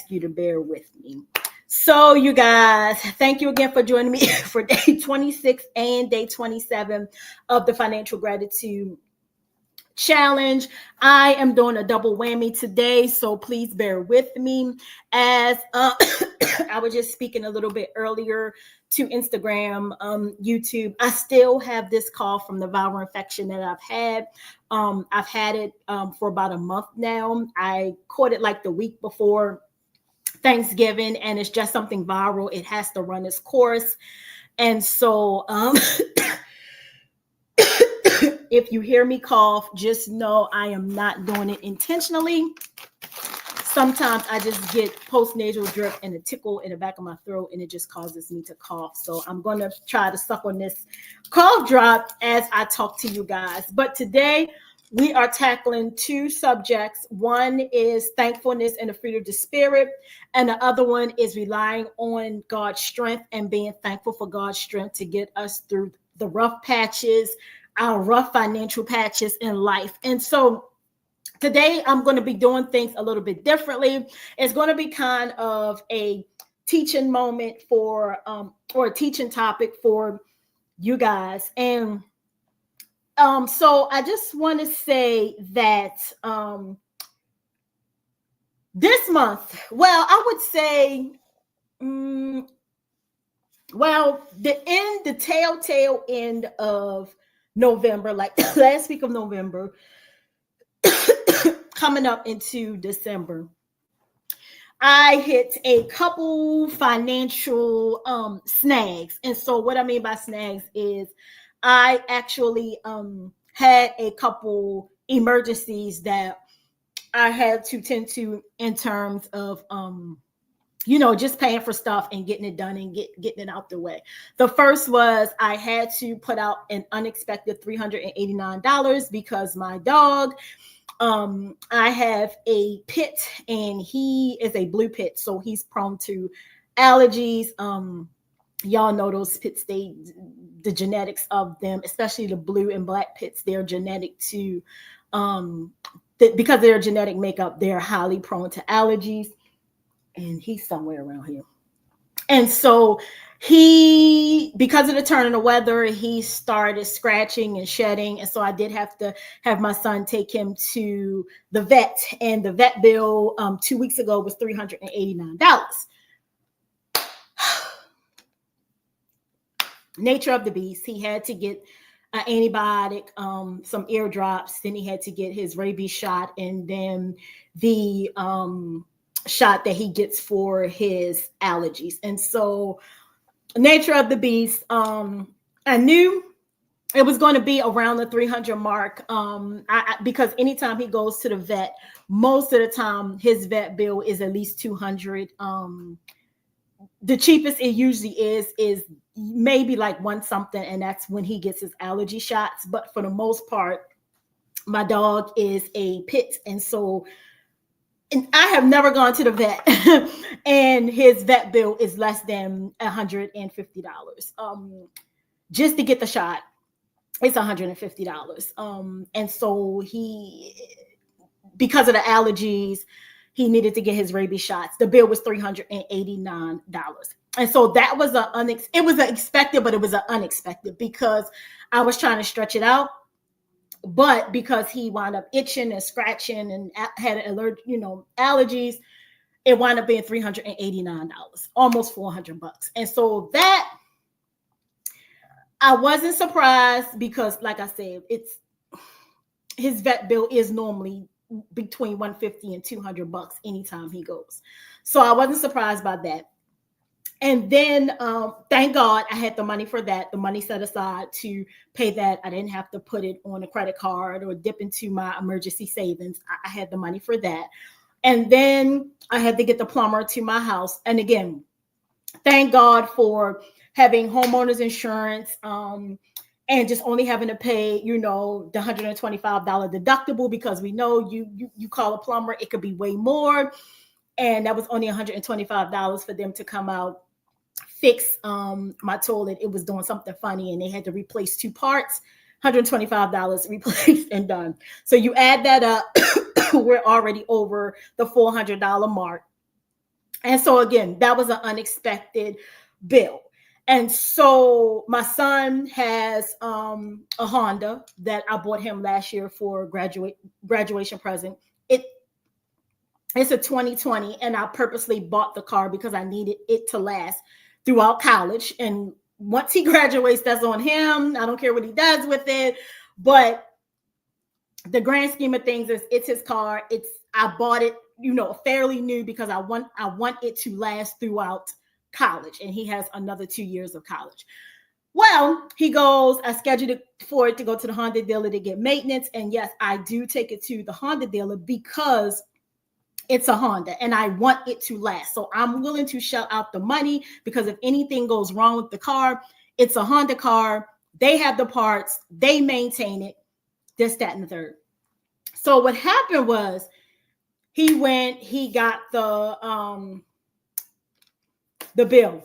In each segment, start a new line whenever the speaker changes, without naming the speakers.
ask you to bear with me. So you guys, thank you again for joining me for day 26 and day 27 of the Financial Gratitude Challenge. I am doing a double whammy today, so please bear with me. As I was just speaking a little bit earlier to Instagram, YouTube, I still have this cough from the viral infection that I've had. I've had it for about a month now. I caught it like the week before Thanksgiving, and it's just something viral. It has to run its course. And so if you hear me cough, just know I am not doing it intentionally. Sometimes I just get postnasal drip and a tickle in the back of my throat, and it just causes me to cough. So I'm going to try to suck on this cough drop as I talk to you guys. But today we are tackling two subjects. One is thankfulness and the fruit of the spirit, and the other one is relying on God's strength and being thankful for God's strength to get us through the rough patches, our rough financial patches in life. And so today I'm going to be doing things a little bit differently. It's going to be kind of a teaching moment for or a teaching topic for you guys. And so I just want to say that this month, well, I would say, the telltale end of November, like last week of November, coming up into December, I hit a couple financial snags. And so what I mean by snags is I actually had a couple emergencies that I had to tend to in terms of just paying for stuff and getting it done and getting it out the way. The first was I had to put out an unexpected $389 because my dog, I have a pit and he is a blue pit, so he's prone to allergies. Y'all know those pits, the genetics of them, especially the blue and black pits, they're genetic to because of their genetic makeup, they're highly prone to allergies. And he's somewhere around here. And so because of the turn in the weather, he started scratching and shedding. And so I did have to have my son take him to the vet. And the vet bill 2 weeks ago was $389. Nature of the beast. He had to get an antibiotic, some ear drops. Then he had to get his rabies shot. And then the shot that he gets for his allergies. And so nature of the beast, I knew it was going to be around the 300 mark because anytime he goes to the vet, most of the time his vet bill is at least $200. The cheapest it usually is maybe like one something, and that's when he gets his allergy shots. But for the most part, my dog is a pit, and so I have never gone to the vet, and his vet bill is less than $150. Just to get the shot, it's $150. And so because of the allergies, he needed to get his rabies shots. The bill was $389. And so that was it was expected, but it was unexpected because I was trying to stretch it out. But because he wound up itching and scratching and had allergies, it wound up being $389, almost $400. And so that I wasn't surprised because, like I said, his vet bill is normally between $150 and $200 anytime he goes. So I wasn't surprised by that. And then, thank God I had the money for that, the money set aside to pay that. I didn't have to put it on a credit card or dip into my emergency savings. I had the money for that. And then I had to get the plumber to my house. And again, thank God for having homeowners insurance and just only having to pay, the $125 deductible, because we know you call a plumber, it could be way more. And that was only $125 for them to come out, fix my toilet. It was doing something funny and they had to replace 2 parts. $125 replaced and done. So you add that up, we're already over the $400 mark. And so again, that was an unexpected bill. And so my son has a Honda that I bought him last year for graduation present. It's a 2020, and I purposely bought the car because I needed it to last throughout college. And once he graduates, that's on him. I don't care what he does with it. But the grand scheme of things is it's his car. I bought it, fairly new because I want it to last throughout college, and he has another 2 years of college. Well, I scheduled it for it to go to the Honda dealer to get maintenance. And yes, I do take it to the Honda dealer because it's a Honda and I want it to last. So I'm willing to shell out the money because if anything goes wrong with the car, it's a Honda car. They have the parts, they maintain it, this, that, and the third. So what happened was he got the bill.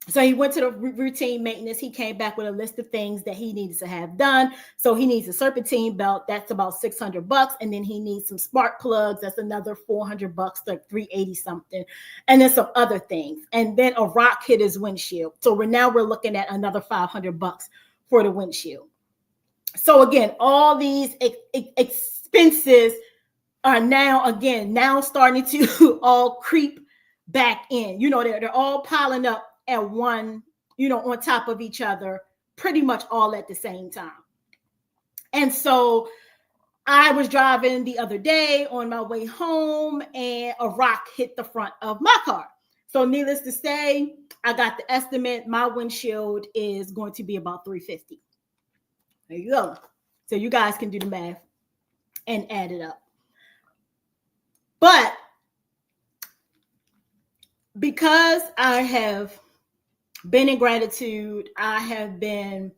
So he went to the routine maintenance. He came back with a list of things that he needs to have done. So he needs a serpentine belt. That's about $600. And then he needs some spark plugs. That's another $400, like $380 something. And then some other things. And then a rock hit his windshield. So we're looking at another $500 for the windshield. So again, all these expenses are now starting to all creep back in. They're all piling up at one, on top of each other, pretty much all at the same time. And so I was driving the other day on my way home and a rock hit the front of my car. So needless to say, I got the estimate. My windshield is going to be about $350. There you go. So you guys can do the math and add it up. But because I have been in gratitude, I have been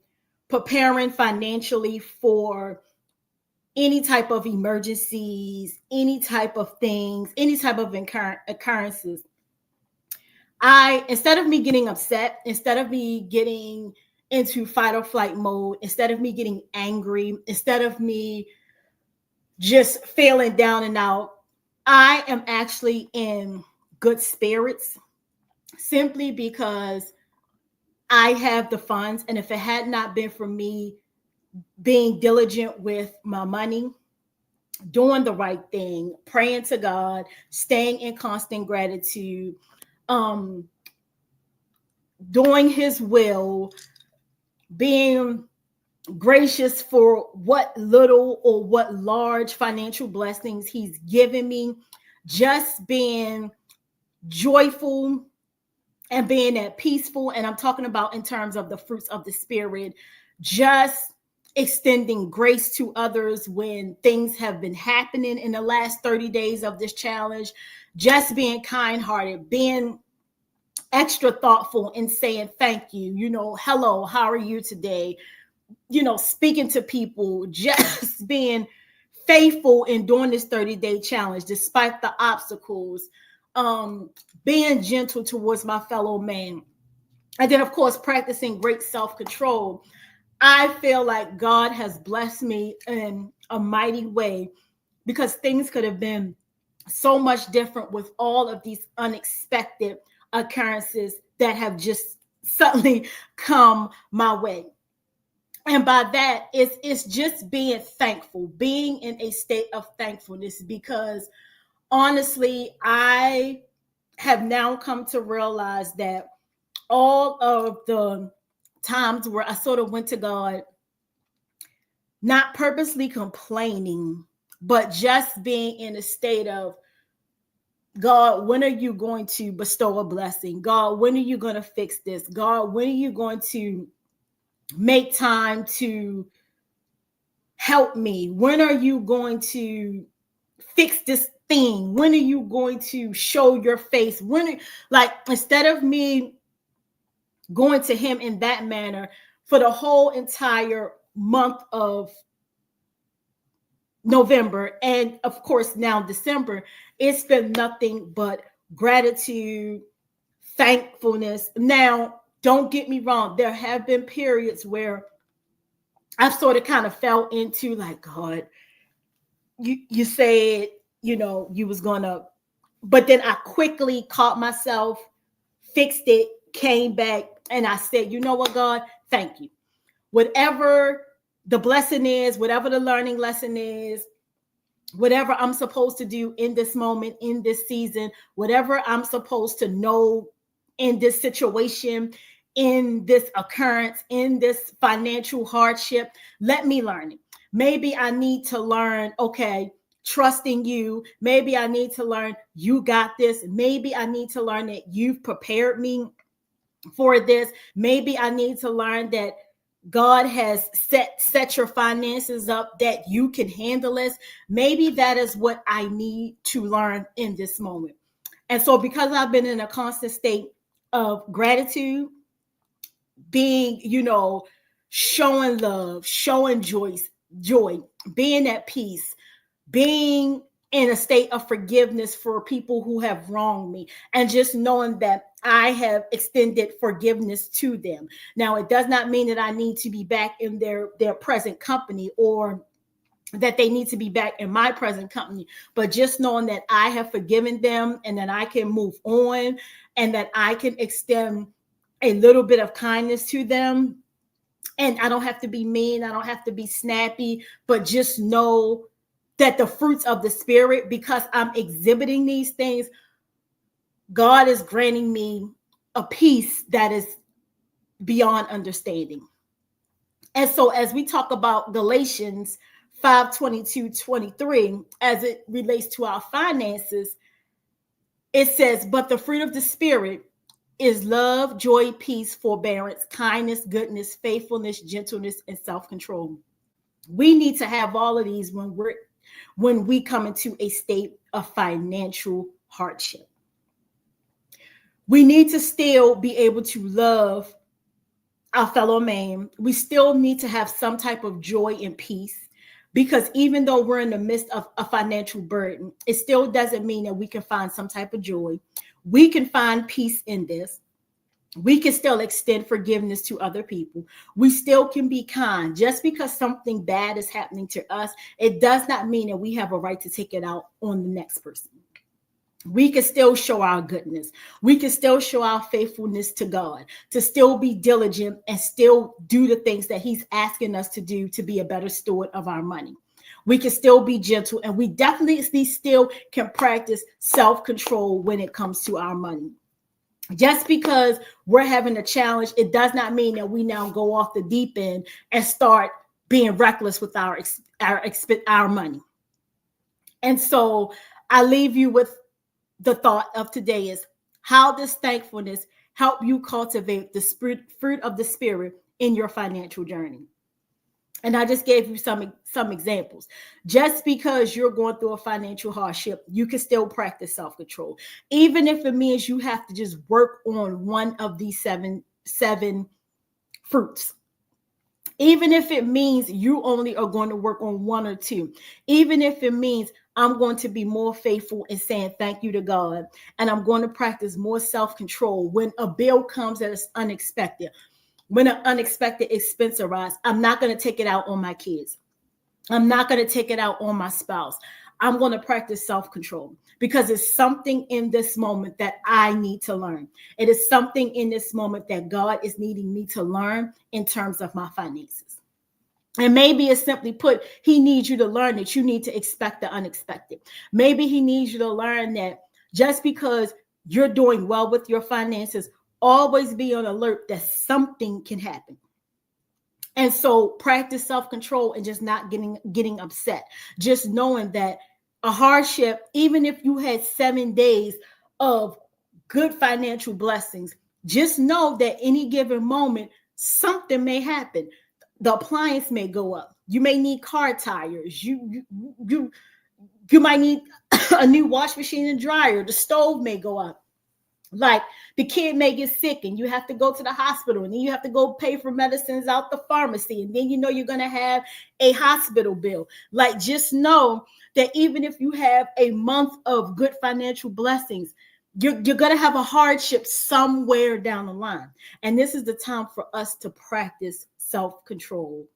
preparing financially for any type of emergencies, any type of things, any type of occurrences. Instead of me getting upset, instead of me getting into fight or flight mode, instead of me getting angry, instead of me just feeling down and out, I am actually in good spirits simply because I have the funds. And if it had not been for me being diligent with my money, doing the right thing, praying to God, staying in constant gratitude, doing his will, being gracious for what little or what large financial blessings he's given me, just being joyful and being at peaceful. And I'm talking about in terms of the fruits of the spirit, just extending grace to others when things have been happening in the last 30 days of this challenge, just being kind-hearted, being extra thoughtful and saying thank you, hello, how are you today? Speaking to people, just being faithful in doing this 30-day challenge, despite the obstacles, being gentle towards my fellow man. And then, of course, practicing great self-control. I feel like God has blessed me in a mighty way because things could have been so much different with all of these unexpected occurrences that have just suddenly come my way. And by that, it's just being thankful, being in a state of thankfulness, because honestly, I have now come to realize that all of the times where I sort of went to God, not purposely complaining, but just being in a state of, God, when are you going to bestow a blessing? God, when are you going to fix this? God, when are you going to make time to help me? When are you going to fix this thing? When are you going to show your face? Instead of me going to him in that manner for the whole entire month of November, and of course now December, it's been nothing but gratitude, thankfulness. Now, don't get me wrong, there have been periods where I've sort of kind of fell into like, God, you said, you was gonna But then I quickly caught myself, fixed it, came back, and I said, you know what, God, thank you. Whatever the blessing is, whatever the learning lesson is, whatever I'm supposed to do in this moment, in this season, whatever I'm supposed to know in this situation, in this occurrence, in this financial hardship, let me learn it. Maybe I need to learn, okay, trusting you. Maybe I need to learn you got this. Maybe I need to learn that you've prepared me for this. Maybe I need to learn that God has set your finances up that you can handle this. Maybe that is what I need to learn in this moment. And so because I've been in a constant state of gratitude, being, showing love, showing joy, being at peace, being in a state of forgiveness for people who have wronged me, and just knowing that I have extended forgiveness to them. Now, it does not mean that I need to be back in their present company, or that they need to be back in my present company, but just knowing that I have forgiven them and that I can move on and that I can extend a little bit of kindness to them. And I don't have to be mean. I don't have to be snappy, but just know that the fruits of the Spirit, because I'm exhibiting these things, God is granting me a peace that is beyond understanding. And so as we talk about Galatians 5:22-23, as it relates to our finances, it says, but the fruit of the Spirit is love, joy, peace, forbearance, kindness, goodness, faithfulness, gentleness, and self-control. We need to have all of these when we come into a state of financial hardship. We need to still be able to love our fellow man. We still need to have some type of joy and peace, because even though we're in the midst of a financial burden, it still doesn't mean that we can find some type of joy. We can find peace in this. We can still extend forgiveness to other people. We still can be kind. Just because something bad is happening to us, it does not mean that we have a right to take it out on the next person. We can still show our goodness. We can still show our faithfulness to God, to still be diligent and still do the things that he's asking us to do to be a better steward of our money. We can still be gentle, and we definitely still can practice self-control when it comes to our money. Just because we're having a challenge, it does not mean that we now go off the deep end and start being reckless with our money. And so I leave you with the thought of today is, how does thankfulness help you cultivate the fruit of the Spirit in your financial journey? And I just gave you some examples. Just because you're going through a financial hardship, you can still practice self-control. Even if it means you have to just work on one of these seven fruits. Even if it means you only are going to work on one or two. Even if it means I'm going to be more faithful in saying thank you to God. And I'm going to practice more self-control when a bill comes that is unexpected. When an unexpected expense arises, I'm not going to take it out on my kids. I'm not going to take it out on my spouse. I'm going to practice self-control, because it's something in this moment that I need to learn. It is something in this moment that God is needing me to learn in terms of my finances. And maybe it's simply put, he needs you to learn that you need to expect the unexpected. Maybe he needs you to learn that just because you're doing well with your finances, always be on alert that something can happen. And so practice self-control and just not getting upset. Just knowing that a hardship, even if you had 7 days of good financial blessings, just know that any given moment, something may happen. The appliance may go up. You may need car tires. You might need a new wash machine and dryer. The stove may go up. Like the kid may get sick and you have to go to the hospital, and then you have to go pay for medicines out the pharmacy. And then you're going to have a hospital bill. Like, just know that even if you have a month of good financial blessings, you're going to have a hardship somewhere down the line. And this is the time for us to practice self-control.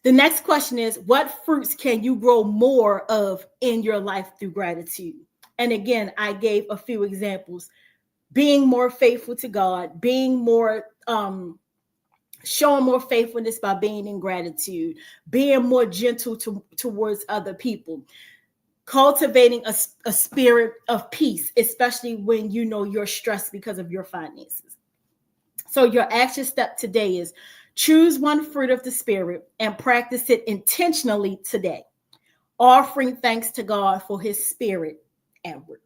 The next question is, what fruits can you grow more of in your life through gratitude? And again, I gave a few examples. Being more faithful to God, being more showing more faithfulness by being in gratitude, being more gentle towards other people, cultivating a spirit of peace, especially when you know you're stressed because of your finances. So your action step today is choose one fruit of the spirit and practice it intentionally today, offering thanks to God for his spirit at work.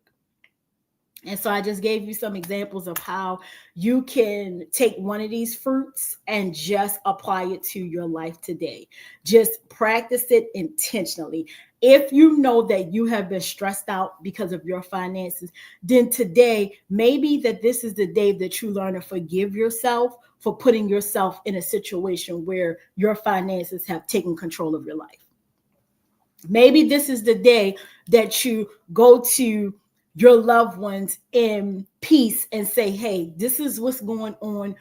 And so I just gave you some examples of how you can take one of these fruits and just apply it to your life today. Just practice it intentionally. If you know that you have been stressed out because of your finances, then today, maybe that this is the day that you learn to forgive yourself for putting yourself in a situation where your finances have taken control of your life. Maybe this is the day that you go to your loved ones in peace and say, hey, this is what's going on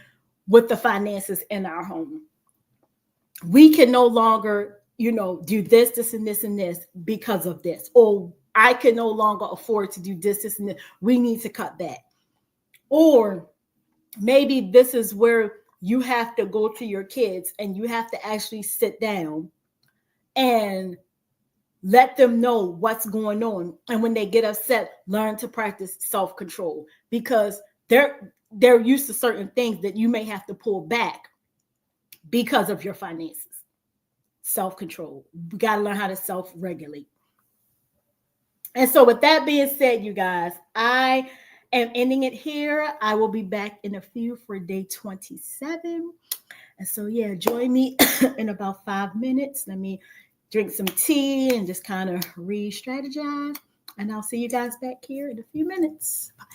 with the finances in our home. We can no longer, do this, and this because of this. Or I can no longer afford to do this, and this. We need to cut back. Or maybe this is where you have to go to your kids and you have to actually sit down and let them know what's going on. And when they get upset, learn to practice self-control, because they're used to certain things that you may have to pull back because of your finances. Self-control. We got to learn how to self-regulate. And so with that being said, you guys, I am ending it here. I will be back in a few for day 27. And so, yeah, join me in about 5 minutes. Let me drink some tea and just kind of re-strategize. And I'll see you guys back here in a few minutes. Bye.